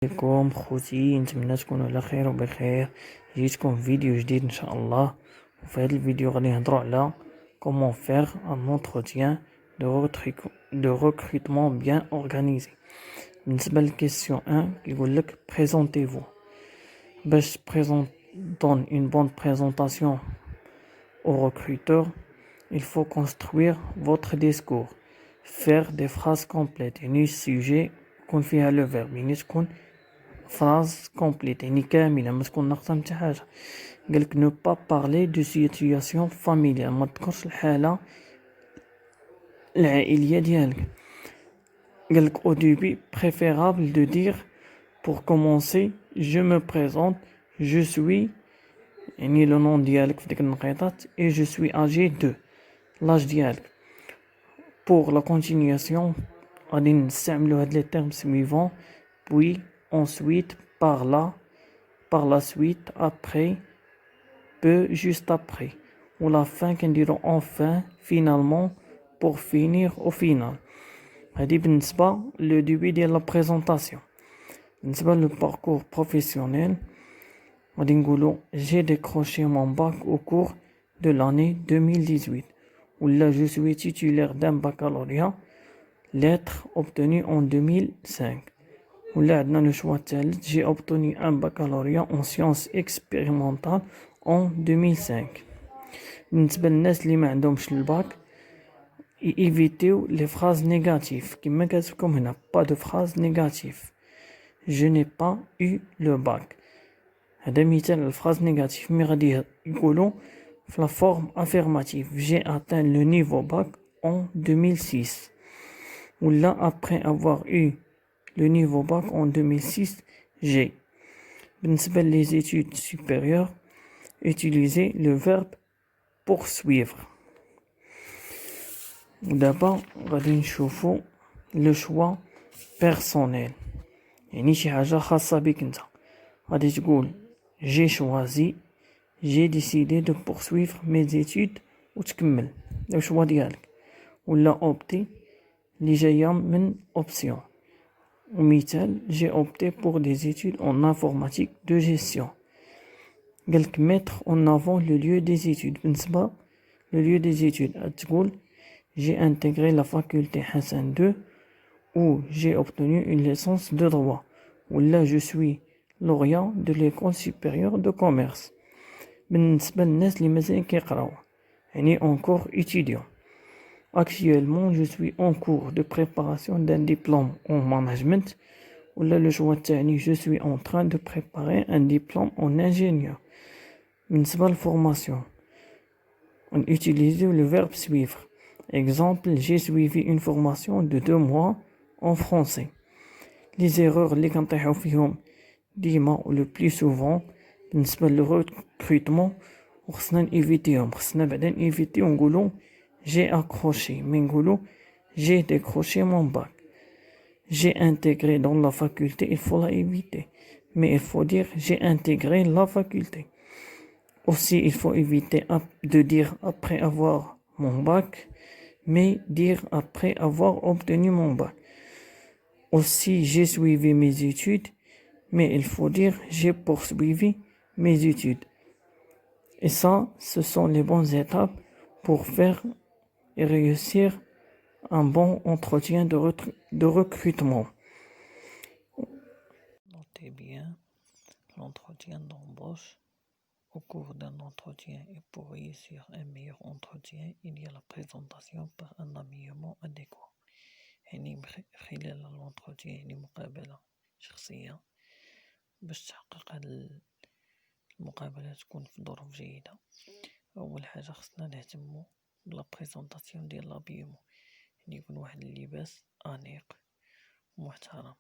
عليكم خوتي، نتمنى تكونوا على خير وبخير. جيتكم فيديو جديد ان شاء الله. وفي هذا الفيديو غادي نهضروا على comment faire un entretien de recrutement bien organisé. بالنسبه للكيسيون 1 كيقول لك présentez-vous. باش donne une bonne présentation au recruteur, il faut construire votre discours, faire des phrases complètes. يعني sujet يكون فيها le verbe، يعني تكون phrase complète يعني كاملة، ما تكون ناقصة متى حاجة. قالك ne pas parler de situation familiale، ما تذكرش الحالة العائلية ديالك. قالك au début préférable de dire pour commencer je me présente, je suis يعني le nom ديالك في ديك النقيطات et je suis âgé de l'âge ديالك. pour la continuation غادي نستعملو هاد les termes suivants puis ensuite par la suite après peu juste après ou la fin كنديرو enfin finalement pour finir au final. هادي بالنسبة le début ديال la présentation. بالنسبة le parcours professionnel غادي نقولو j'ai décroché mon bac au cours de l'année 2018 ولا je suis titulaire d'un baccalauréat lettre obtenue en 2005 ولا عندنا لو شوا الثالث j'ai obtenu un baccalauréat en sciences expérimentales en 2005. بالنسبة للناس اللي ما عندهمش الباك évitez les phrases négatives كما كتبكم هنا pas de phrases négatives. je n'ai pas eu le bac هذا مثال على الفراز نيجاتيف، مي غادي يقولوا في لا فورم افيرماتيف j'ai atteint le niveau bac en 2006 ولا après avoir eu le niveau bac en 2006 j'ai. بالنسبة les études supérieures utiliser le verbe poursuivre. ودابا غادي نشوفوا لو شوا بيرسونيل، يعني شي حاجة خاصة بك انت. غادي تقول j'ai choisi j'ai décidé de poursuivre mes études وتكمل لو شوا ديالك، ولا opter اللي جاية من option. ومثال j'ai opté pour des études en informatique de gestion. قالك mettre en avant le lieu des études. بالنسبة le lieu des études تقول j'ai intégré la faculté Hassan II ou j'ai obtenu une licence de droit ولا je suis lauréat de l'école supérieure de commerce. بالنسبة للناس اللي مازال كيقراو يعني en cours étudiant. Actuellement je suis en cours de préparation d'un diplôme en management ولا le choix الثاني je suis en train de préparer un diplôme en ingénieur. بالنسبة للفورماسيون on utilise le verbe suivre. Exemple j'ai suivi une formation de 2 mois en français. les erreurs اللي كنطيحو فيهم ديما و le plus souvent بالنسبة للريكروتمون وخصنا نيفيتيهم، خصنا بعدا نيفيتيو نقولو j'ai accroché مي نقولو j'ai décroché mon bac. j'ai intégré dans la faculté il faut la éviter mais il faut dire j'ai intégré la faculté. aussi il faut éviter de dire après avoir mon bac mais dire après avoir obtenu mon bac. aussi j'ai suivi mes études mais il faut dire j'ai poursuivi mes études. Et ça, ce sont les bonnes étapes pour faire et réussir un bon entretien de recrutement. Notez bien l'entretien d'embauche. Au cours d'un entretien et pour réussir un meilleur entretien, il y a la présentation par un habillement adéquat. يعني خلال الانتروتيان يعني مقابلة شخصية باش تحقق هاد المقابلة تكون في ظروف جيدة. أول حاجة خصنا نهتمو بلا بريزونطاسيون ديال لابيمون، يعني يكون واحد اللباس أنيق ومحترم.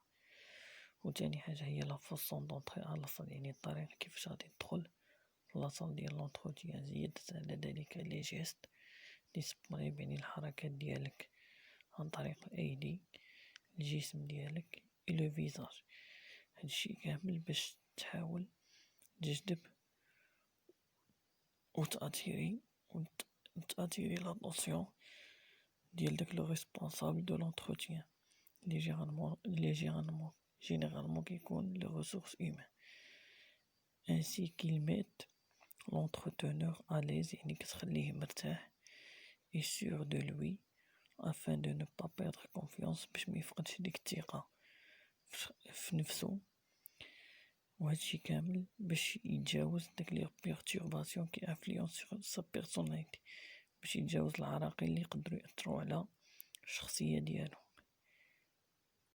وتاني حاجة هي لا فاصون دونطري على لاصال، يعني الطريقة كيفاش غادي تدخل لاصال ديال لونتروتيان. زيادة على ذلك لي جيست ديسبونيبل، يعني الحركات ديالك عن طريق الأيدي، الجسم ديالك إي لو فيزاج. هادشي كامل باش تحاول تجذب وتأتيري l'attention ديال داك لو ريسبونسابل دو لونتروتيان لي جينيرالمون جينيرالمون كيكون لي ressources humaines ainsi qu'il met l'entreteneur à l'aise يعني كتخليه مرتاح et sûr de lui afin de ne pas perdre confiance باش ميفقدش ديك الثقة في نفسه وهادشي كامل باش يتجاوز داك لي بيرتورباسيون كي انفلونس سور سا بيرسوناليتي باش يتجاوز العراقيل اللي يقدروا يأثروا على الشخصية ديالو.